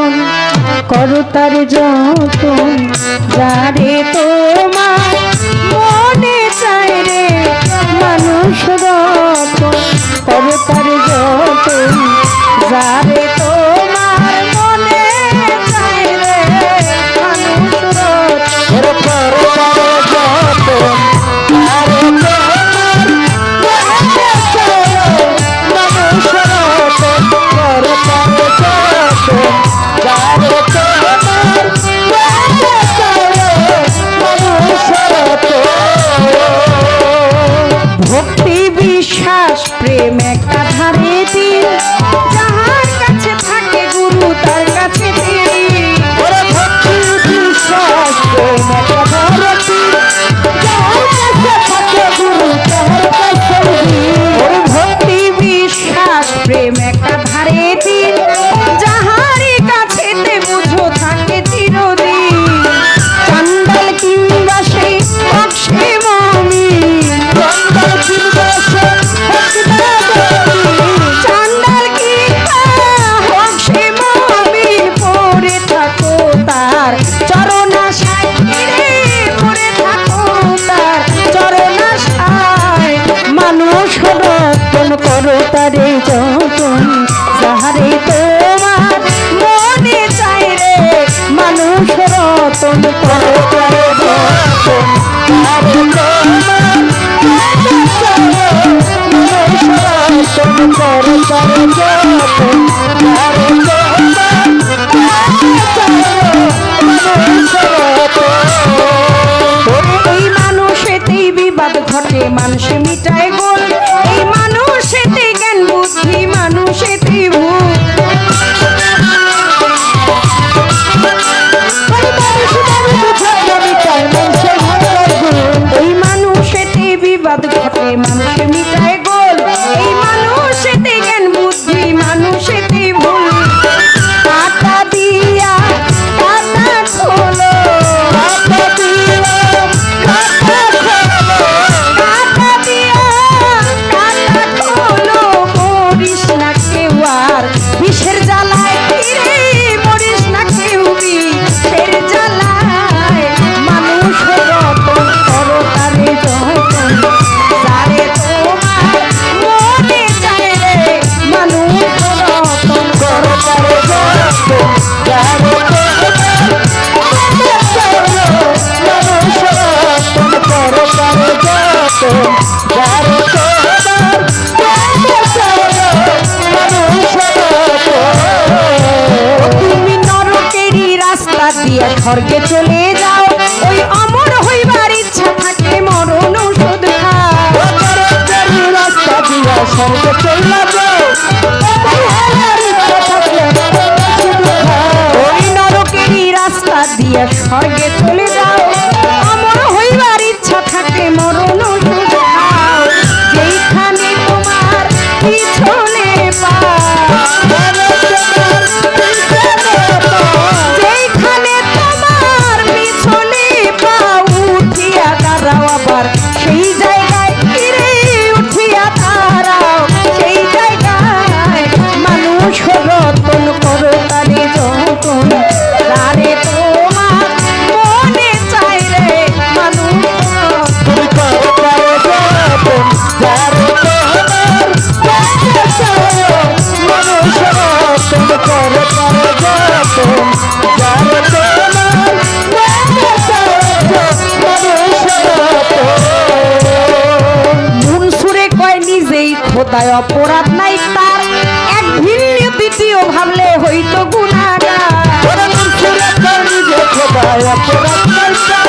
রতন করো তার যতন যারে তোমার মনে চায় রে মানুষ রতন করো তার যতন যারে তোমার মনে চায় রে মানুষ রতন করো তার যতন ভক্তি বিশ্বাস প্রেম একটা ধারে দিন যাহার কাছে থাকে গুরু তার কাছে ভক্তি বিশ্বাস প্রেম একটা ধারে দিন যাহার কাছে থাকে গুরু তার কাছে ভক্তি বিশ্বাস প্রেম একটা ধারে দিন যাহারই কাছেতে বুঝো থাকে চিরদিন চান্দাল কিংবা সেই অক্ষে মমি চান্দাল কিংবা অক্ষে মমি পড়ে থাকো তার চরণাশায় পড়ে থাকো তার চরণাশায় মানুষ রতন করো তারে যতন যাহারে তোমার মনে চায় রে মানুষ রতন করো তারে যতন করো তারে যতন এই মানুষেতেই বিবাদ ঘটে মানুষ মিটায় গোল এই মানুষেতে জ্ঞান বুদ্ধি মানুষেতেই ভুল এই মানুষেতে বিবাদ ঘটে মানুষ মিটায় গোল এই মানুষেতে জ্ঞান বুদ্ধি মানুষেতেই ভুল কাটা দিয়া কাটা খোলো কাটা দিয়া কাটা দিয়া কাটা খোলো মরিস না কেউ আর বিষের জ্বালায় ফিরে মরিস না কেউ বিষের জ্বালায় মানুষ রতন করো তারে যতন যারে তোমার মনে চায় রে মানুষ রতন করো তারে যতন যারে তুমি নরকেরই রাস্তা দিয়ে স্বর্গে চলে যাও ওই অমর হইবার ইচ্ছা থাকে মরণ ওষুধ খাও রাস্তা দিয়ে স্বর্গে চলে যাও ওই নরকেরই রাস্তা দিয়ে স্বর্গে চলে যাও অমর হইবার ইচ্ছা থাকে মরণ ওষুধ খাও যেইখানে তোমার পিছনে যেইখানে তোমার পিছনে পা উঠিয়া দাঁড়াও আবার সেই জায়গায় ফিরে উঠিয়া দাঁড়াও সেই জায়গায় মানুষ রতন করো তারে যতন তারে তোমার মনে চায় রে মানুষ করো তারে যতন যারে তোমার মনে চায় মানুষ রতন করো তারে যতন যারে তোমার মনে চায় মানুষ রতন মন সুরে কয় নিজেই খোদায় অপরাধ নাই তার এক ভিন্ন দ্বিতীয় ভাবলে হইতো গুনাহগার মন সুরে কয় নিজে খোদায় অপরাধ নাই তার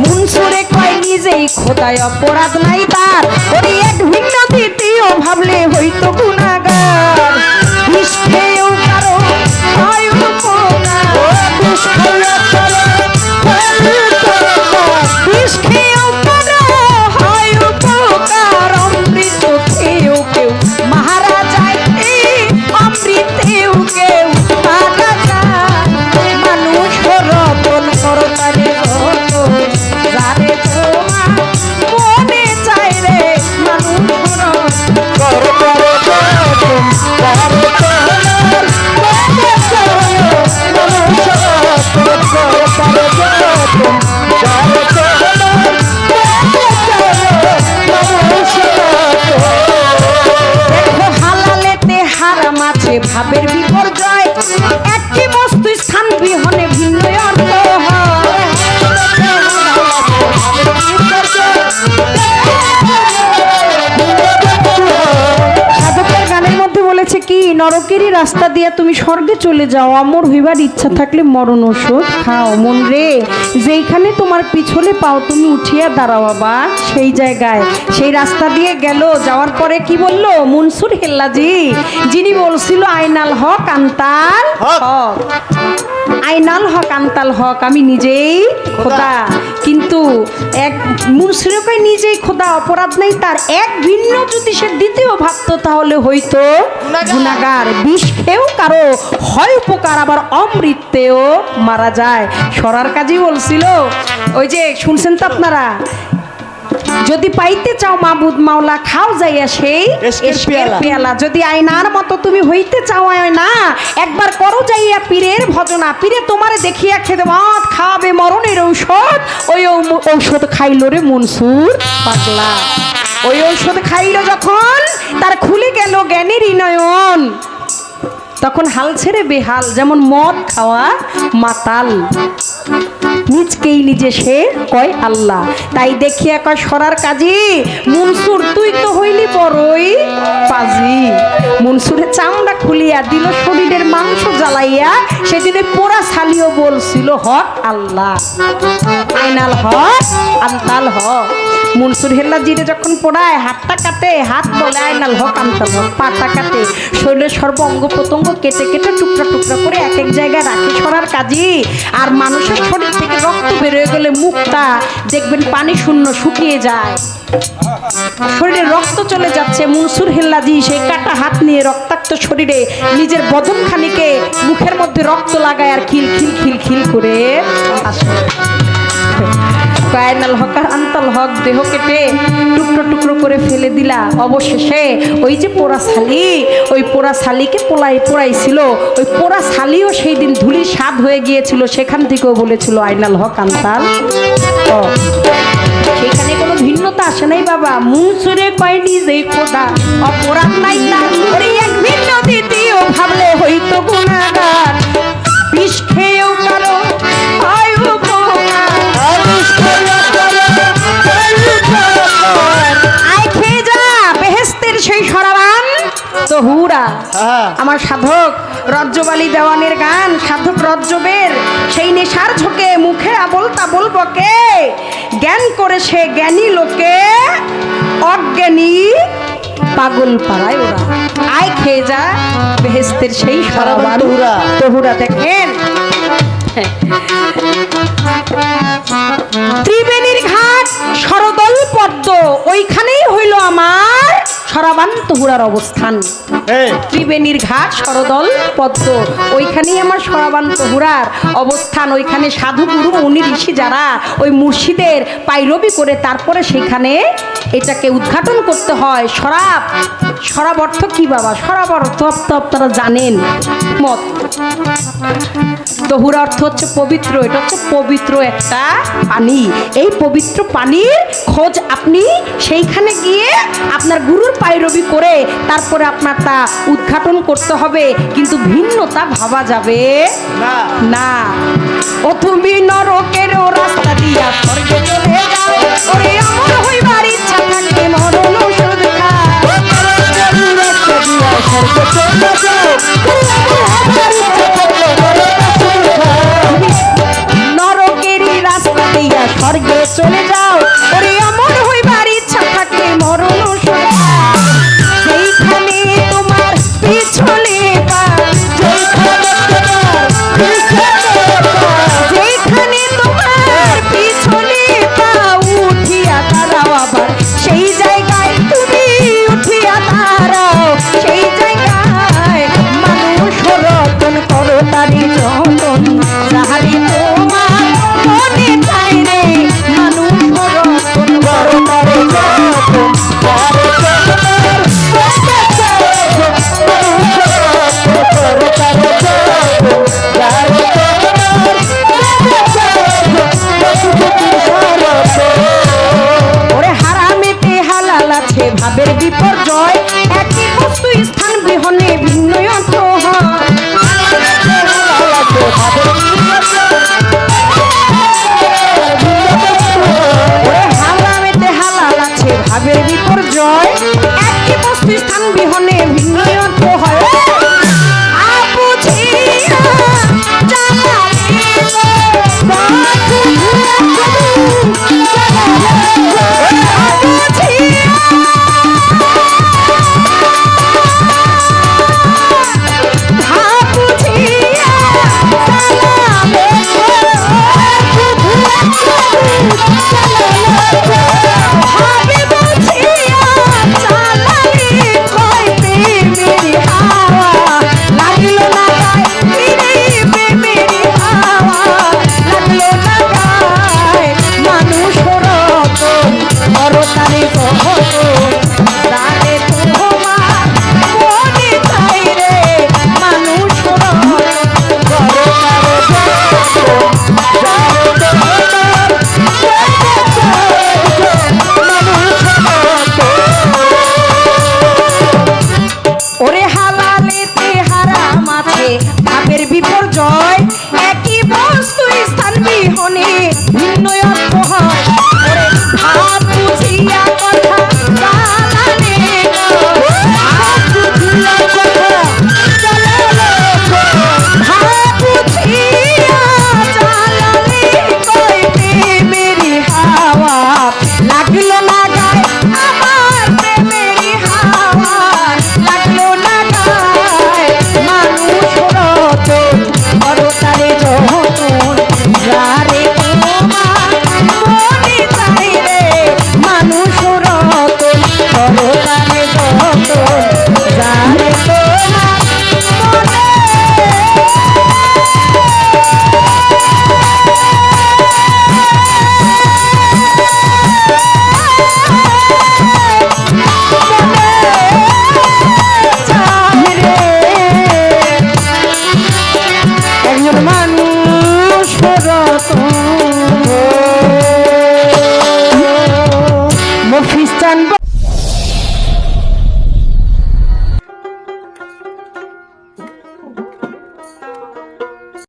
মন সুরে কয় নিজেই খোদায় অপরাধ নাই তার ওই এক ভিন্ন দ্বিতীয় ভাবলে হইতো গুনাহগার বিষ খেয়েও কারো হয় উপকার বিষ খেয়েও কারো হয় উপকার অমৃত খেয়েও কেউ মারা যায় অমৃতেও কেউ মারা যায় মানুষ রতন করো তারে যতন যারে তোমার মনে ভাবের বিপর্যয়, একটি বস্তু স্থান বিহনে ভিন্ন অর্থ হয়। সাধকের গানের মধ্যে বলেছে কি, নরকেরই রাস্তা দিয়ে তুমি স্বর্গে চলে যাও, অমর হইবার ইচ্ছা থাকলে মরণ ওষুধ খাও। মন রে, যেইখানে তোমার পিছনে পাও তুমি উঠিয়া দাঁড়াও বাবা, সেই জায়গায় সেই রাস্তা দিয়ে গেল। যাওয়ার পরে কি বললো মনসুর হেল্লাজি, যিনি বলছিল আইনাল হক আন্তাল হক, আইনাল হক আন্তাল হক, আমি নিজেই খোদা। কিন্তু এক মুনসিরকে নিজেই খোদা, অপরাধ নেই তার। এক ভিন্ন যদি সে দ্বিতীয় ভাবতো তাহলে হয়তো গুনাহগার। বিষ খেয়েও কারো হয় উপকার, আবার অমৃতেও মারা যায়। সরার কাজই বলছিল, ওই যে শুনছেন তো আপনারা, যদি পাইতে চাও মাবুদ মাওলা খাও যাইয়া সেই এশকের পেয়ালা। যদি আয়নার মতো তুমি হইতে চাও না, একবার করো যাইয়া পীরের ভজনা। পীরে তোমারে দেখিয়া খেতে মত খাওয়াবে মরণের ঔষধ। ওই ঔষধ খাইল রে মনসুর পাগলা। ওই ঔষধ খাইল যখন তার খুলে গেল জ্ঞানের নয়ন, তখন হাল ছেড়ে বেহাল, যেমন মদ খাওয়া মাতাল, নিজকেই নিজে সে কয় আল্লাহ। তাই দেখিয়া কয় সরার কাজী, মনসুর তুই তো হইলি বড়ই পাজি। মনসুরের চামড়া খুলিয়া দিল, শরীরের মাংস জ্বালাইয়া, সেদিনে পোড়া ছালিও বলছিল হক আল্লাহ, আইনাল হক আন্তাল হক। মনসুর হেল্লাজিরে যখন পোড়ায়, হাতটা কাটে, হাত বলে আইনাল হক আন্তাল হক, পাটা কাটে, শরীরের সর্ব অঙ্গ প্রত্যঙ্গ কেটে কেটে টুকরা টুকরা করে এক এক জায়গায় রাখে সরার কাজী। আর মানুষের শরীর থেকে রক্ত বেরোয় গেলে মুখটা দেখবেন পানি শূন্য শুকিয়ে যায়, শরীরে রক্ত চলে যাচ্ছে। মনসুর হেল্লাজি সেই কাটা হাত নিয়ে রক্তাক্ত শরীরে নিজের বদনখানিকে মুখের মধ্যে রক্ত লাগায় আর খিল খিল খিল খিল করে আসে। আইনাল হক আন্তাল হক দেহ কেটে টুকরো টুকরো করে ফেলে দিলা। অবশেষে ওই যে পোড়া ছালি, ওই পোড়া ছালিকে পোড়াইছিল, ওই পোড়া ছালিও সেই দিন ধুলির স্বাদ হয়ে গিয়েছিল। সেখান থেকেও বলেছিল আইনাল হক আন্তাল হক। সেখানে কোনো ভিন্নতা আসে নাই বাবা। মনসুরে কয় নিজেই খোদা, অপরাধ নাই তার, ওরে এক ভিন্ন দ্বিতীয় ভাবলে হইতো গুনাহগার। বিষ খেয়েও কারো হয় উপকার, আয় খেয়ে যা বেহেশতের সেই সরাবান তহুরা। আমার সাধক রজ্জবালি দেওয়ানের গান, সাধক রজ্জবের সেই নেশার ঝোঁকে মুখে আবল তাবল বকে, জ্ঞান করে সে জ্ঞানী লোকে অজ্ঞানী পাগল পাড়ায় ওরা। আয় খেয়ে যা বেহেশতের সেই সরাবান তহুরা। দেখেন ত্রিবেণীর ঘাট সরদল পদ্ম, ওইখানেই হইল আমার সরাবান তহুরার অবস্থান। ত্রিবেণীর ঘাট সরদল পদ্ম, ওইখানেই আমার সরাবান তহুরার অবস্থান। ওইখানে সাধু গুরু মুনি ঋষি যারা ওই মুর্শিদের পাইরবি করে তারপরে সেখানে এটাকে উদ্ঘাটন করতে হয়। সরাব, সরাব অর্থ কি বাবা? সরাব অর্থ আপনারা জানেন, মত। তহুরা অর্থ হচ্ছে পবিত্র, এটা হচ্ছে পবিত্র একটা পানি। এই পবিত্র পানির খোঁজ আপনি সেইখানে গিয়ে আপনার গুরুর পাইরবি করে তারপরে আপনার তা উদ্ঘাটন করতে হবে, কিন্তু ভিন্নতা ভাবা যাবে না। ও তুমি নরকেরও রাস্তা দিয়া স্বর্গে চলে যাও, ওরে আমার হইবার ইচ্ছা থাকলে মরণ ওষুধ খাও। নরকেরই রাস্তা দিয়া স্বর্গে চলে যাও, ওরে আমার হইবার ইচ্ছা থাকলে মরণ ওষুধ খাও। সেইখানে তোমার পিছনে পা, যেখানে তোমার পিছনে পা উঠিয়া দাঁড়াও, আবার সেই জায়গায় তুমি উঠিয়া দাঁড়াও, সেই জায়গায় মানুষ ভাবের বিপর্যয় একই বস্তু স্থান বিহনে